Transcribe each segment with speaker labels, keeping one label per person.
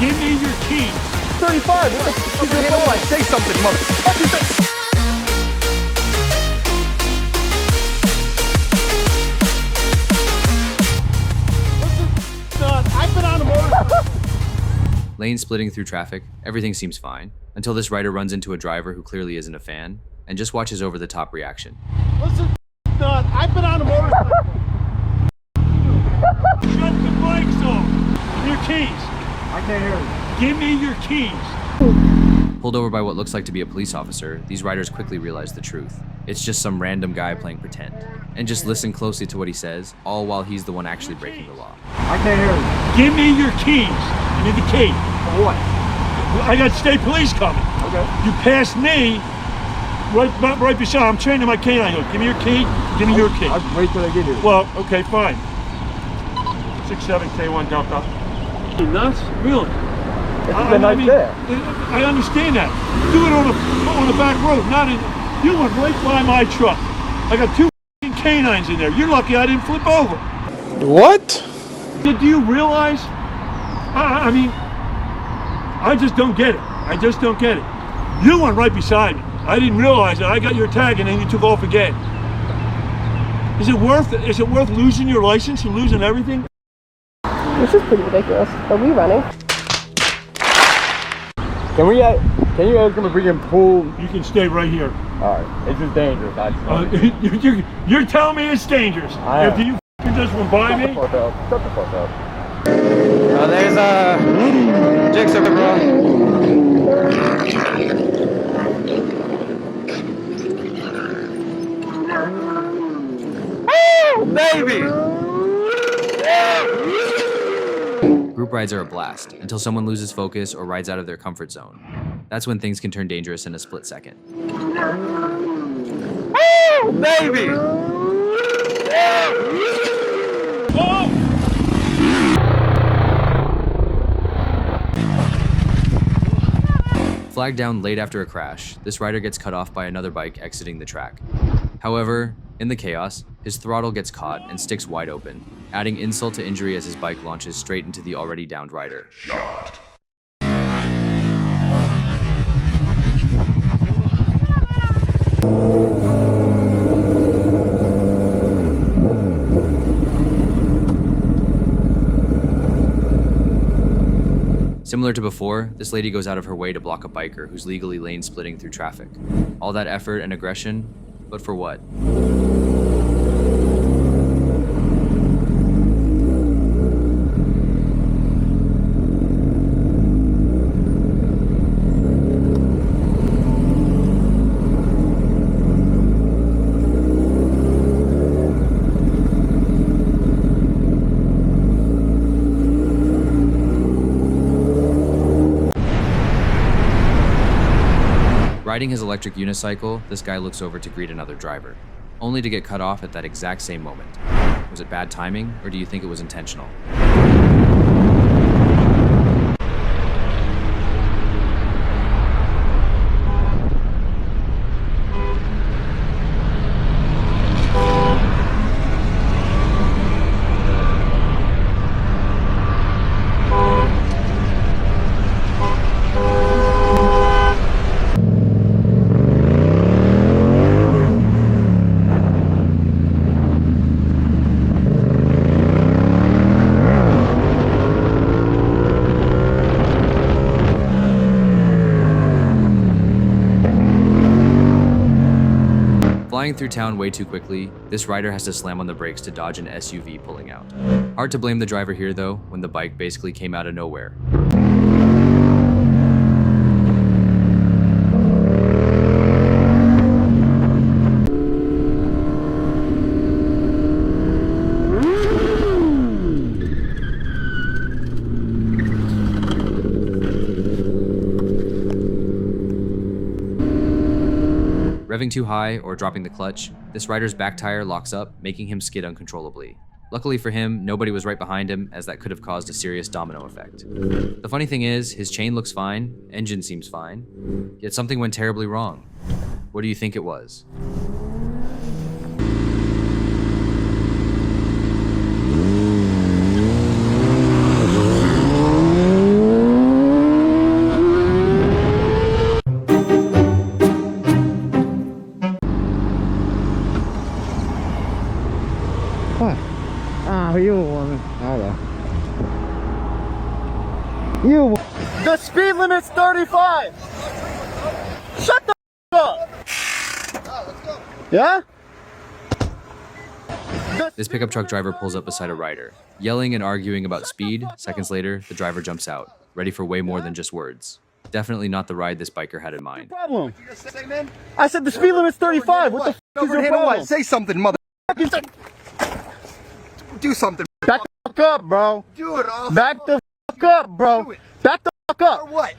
Speaker 1: Give me your keys.
Speaker 2: 35. What the fuck is your line? Say something, motherfucker.
Speaker 1: I've been on a motorcycle.
Speaker 3: Lane splitting through traffic, everything seems fine, until this rider runs into a driver who clearly isn't a fan, and just watches over the top reaction.
Speaker 1: Listen, I've been on a motorcycle. Shut the brakes off. Your keys.
Speaker 2: I can't hear you.
Speaker 1: Give me your keys.
Speaker 3: Pulled over by what looks like to be a police officer, these riders quickly realize the truth. It's just some random guy playing pretend. And just listen closely to what he says, all while he's the one actually breaking the law.
Speaker 2: I can't hear you.
Speaker 1: Give me your keys. Give me the key.
Speaker 2: For what?
Speaker 1: I got state police coming.
Speaker 2: Okay.
Speaker 1: You passed me right beside. I'm training my canine. Give me your key. Give me your key.
Speaker 2: I'll wait till I get here.
Speaker 1: Well, okay, fine. 67K1 dump up. You nuts? Really?
Speaker 2: It's a nice day.
Speaker 1: I understand that. Do it on the back road, not in. You went right by my truck. I got two canines in there. You're lucky I didn't flip over.
Speaker 2: What?
Speaker 1: Do you realize? I mean, I just don't get it. I just don't get it. You went right beside me. I didn't realize it. I got your tag and then you took off again. Is it worth losing your license and losing everything?
Speaker 4: This is pretty ridiculous. Are we running?
Speaker 2: Can you ask him if we can pull?
Speaker 1: You can stay right here.
Speaker 2: Alright, it's just dangerous.
Speaker 1: You're telling me it's dangerous. After you just went by me?
Speaker 2: Shut the fuck up.
Speaker 5: There's a jigsaw, baby!
Speaker 3: Group rides are a blast, until someone loses focus or rides out of their comfort zone. That's when things can turn dangerous in a split second.
Speaker 5: Baby!
Speaker 3: Flagged down late after a crash, this rider gets cut off by another bike exiting the track. However, in the chaos, his throttle gets caught and sticks wide open, adding insult to injury as his bike launches straight into the already downed rider. Similar to before, this lady goes out of her way to block a biker who's legally lane splitting through traffic. All that effort and aggression, but for what? Riding his electric unicycle, this guy looks over to greet another driver, only to get cut off at that exact same moment. Was it bad timing, or do you think it was intentional? Flying through town way too quickly, this rider has to slam on the brakes to dodge an SUV pulling out. Hard to blame the driver here though, when the bike basically came out of nowhere. Revving too high or dropping the clutch, this rider's back tire locks up, making him skid uncontrollably. Luckily for him, nobody was right behind him, as that could have caused a serious domino effect. The funny thing is, his chain looks fine, engine seems fine, yet something went terribly wrong. What do you think it was?
Speaker 2: You. The speed limit's 35. Shut the up. Yeah?
Speaker 3: This pickup truck driver pulls up beside a rider, yelling and arguing about speed. Seconds later, the driver jumps out, ready for way more than just words. Definitely not the ride this biker had in mind.
Speaker 2: Problem. I said the speed limit's 35. What the fuck is your problem?
Speaker 6: Say something, mother. Do something.
Speaker 2: Back the fuck up, bro.
Speaker 6: Do it, officer.
Speaker 2: Back the fuck up, bro. Back the fuck
Speaker 6: Or
Speaker 2: up.
Speaker 6: what?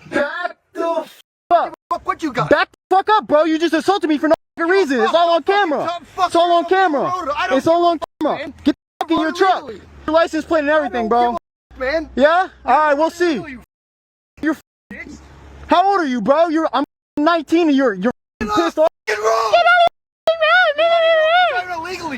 Speaker 2: Back the fuck up.
Speaker 6: Fuck what you got?
Speaker 2: Back the fuck up, bro. You just assaulted me for no fucking reason. It's all on camera. It's all on camera. It's all on camera. Get the fuck in your truck. Your license plate and everything, bro.
Speaker 6: Man.
Speaker 2: Yeah? Alright, we'll see. You're How old are you, bro? I'm 19 and you're pissed off.
Speaker 6: Get wrong. Driving illegally.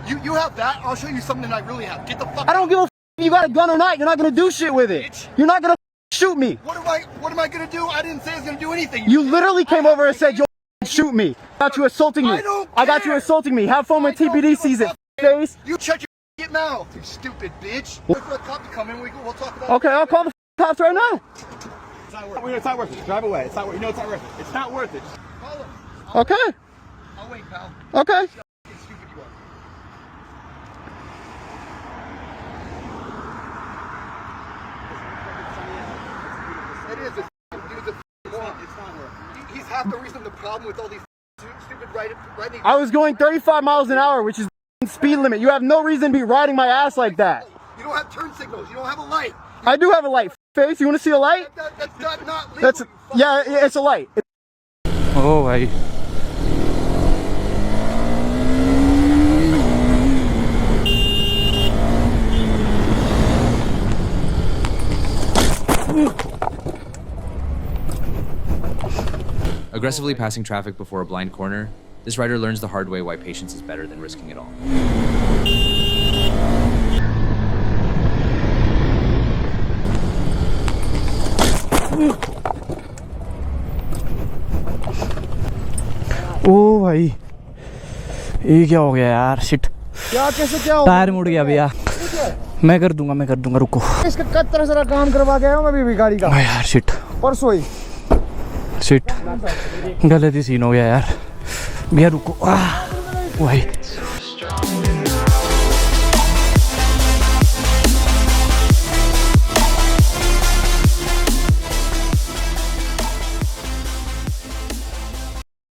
Speaker 6: You have that? I'll show you something I really have. Get the fuck.
Speaker 2: I don't give a f if you got a gun or not. You're not gonna do shit with it. You're not gonna shoot me.
Speaker 6: What am I gonna do? I didn't say I was gonna do anything.
Speaker 2: You literally came over and said, "Yo, shoot me." I got you assaulting me. I got you assaulting me. Have fun when TPD sees it. Face.
Speaker 6: You shut your mouth, you stupid bitch. Wait for the cop to come in. We'll talk about it.
Speaker 2: Okay, I'll call the cops right now.
Speaker 7: It's not worth it. Drive away. It's not worth it. You know it's not worth it. It's not worth it.
Speaker 6: Call him.
Speaker 2: Okay.
Speaker 6: I'll wait, pal.
Speaker 2: Okay.
Speaker 6: How stupid you are. It is. Dude, it's not worth it. He's half the reason the problem with all these stupid riding.
Speaker 2: I was going 35 miles an hour, which is the speed limit. You have no reason to be riding my ass like that.
Speaker 6: You don't have turn signals. You don't have a light.
Speaker 2: I do have a light. Face, you want to see a light?
Speaker 6: That's not legal.
Speaker 2: That's yeah, it's a light. Oh, भाई.
Speaker 3: Aggressively passing traffic before a blind corner, this rider learns the hard way why patience is better than risking it all.
Speaker 2: ओ भाई ये क्या हो गया यार shit
Speaker 6: क्या कैसे क्या हो
Speaker 2: टायर मुड़ गया भैया मैं कर दूंगा रुको
Speaker 6: इसका कत्तर सारा काम करवा के आया हूं मैं भी गाड़ी का
Speaker 2: यार शिट
Speaker 6: परसों ही
Speaker 2: शिट गलत ही सीन हो गया यार भैया रुको भाई